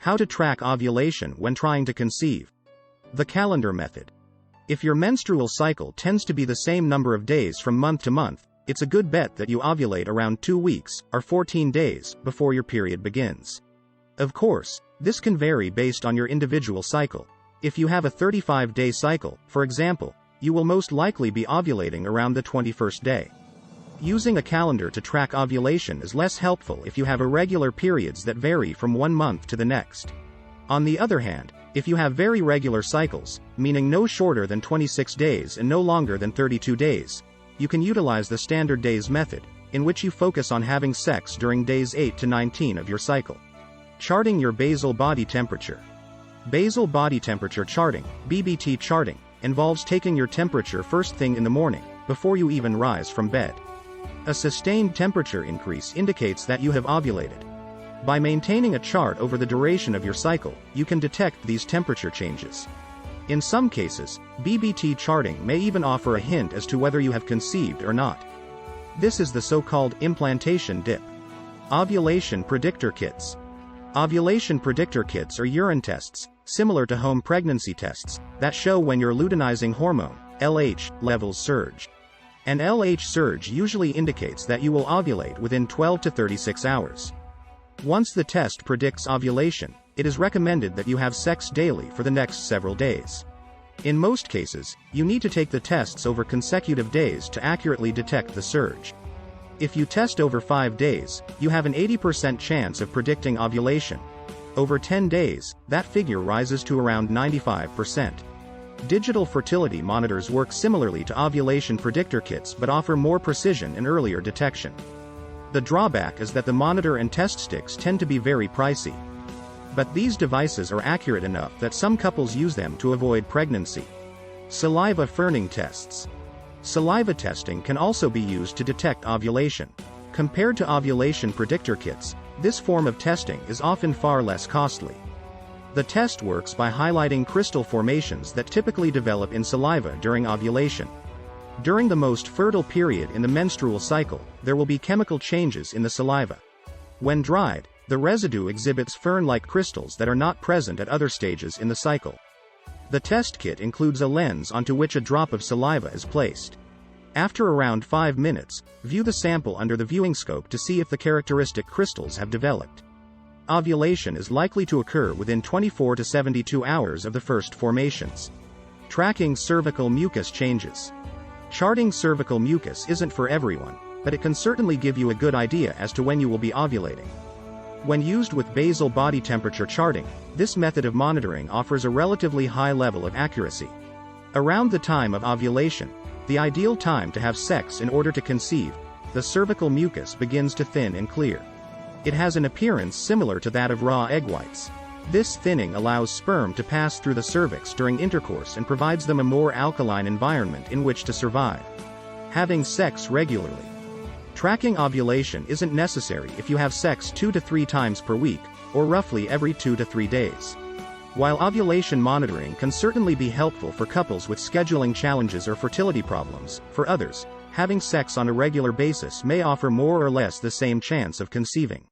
How to track ovulation when trying to conceive. The calendar method. If your menstrual cycle tends to be the same number of days from month to month, it's a good bet that you ovulate around 2 weeks, or 14 days, before your period begins. Of course, this can vary based on your individual cycle. If you have a 35-day cycle, for example, you will most likely be ovulating around the 21st day. Using a calendar to track ovulation is less helpful if you have irregular periods that vary from one month to the next. On the other hand, if you have very regular cycles, meaning no shorter than 26 days and no longer than 32 days, you can utilize the standard days method, in which you focus on having sex during days 8 to 19 of your cycle. Charting your basal body temperature. Basal body temperature charting, BBT charting, involves taking your temperature first thing in the morning, before you even rise from bed. A sustained temperature increase indicates that you have ovulated. By maintaining a chart over the duration of your cycle, you can detect these temperature changes. In some cases, BBT charting may even offer a hint as to whether you have conceived or not. This is the so-called implantation dip. Ovulation predictor kits. Ovulation predictor kits are urine tests, similar to home pregnancy tests, that show when your luteinizing hormone, LH, levels surge. An LH surge usually indicates that you will ovulate within 12 to 36 hours. Once the test predicts ovulation, it is recommended that you have sex daily for the next several days. In most cases, you need to take the tests over consecutive days to accurately detect the surge. If you test over 5 days, you have an 80% chance of predicting ovulation. Over 10 days, that figure rises to around 95%. Digital fertility monitors work similarly to ovulation predictor kits but offer more precision and earlier detection. The drawback is that the monitor and test sticks tend to be very pricey. But these devices are accurate enough that some couples use them to avoid pregnancy. Saliva ferning tests. Saliva testing can also be used to detect ovulation. Compared to ovulation predictor kits, this form of testing is often far less costly. The test works by highlighting crystal formations that typically develop in saliva during ovulation. During the most fertile period in the menstrual cycle, there will be chemical changes in the saliva. When dried, the residue exhibits fern-like crystals that are not present at other stages in the cycle. The test kit includes a lens onto which a drop of saliva is placed. After around 5 minutes, view the sample under the viewing scope to see if the characteristic crystals have developed. Ovulation is likely to occur within 24 to 72 hours of the first formations. Tracking cervical mucus changes. Charting cervical mucus isn't for everyone, but it can certainly give you a good idea as to when you will be ovulating. When used with basal body temperature charting, this method of monitoring offers a relatively high level of accuracy. Around the time of ovulation, the ideal time to have sex in order to conceive, the cervical mucus begins to thin and clear. It has an appearance similar to that of raw egg whites. This thinning allows sperm to pass through the cervix during intercourse and provides them a more alkaline environment in which to survive. Having sex regularly. Tracking ovulation isn't necessary if you have sex 2 to 3 times per week, or roughly every 2 to 3 days. While ovulation monitoring can certainly be helpful for couples with scheduling challenges or fertility problems, for others, having sex on a regular basis may offer more or less the same chance of conceiving.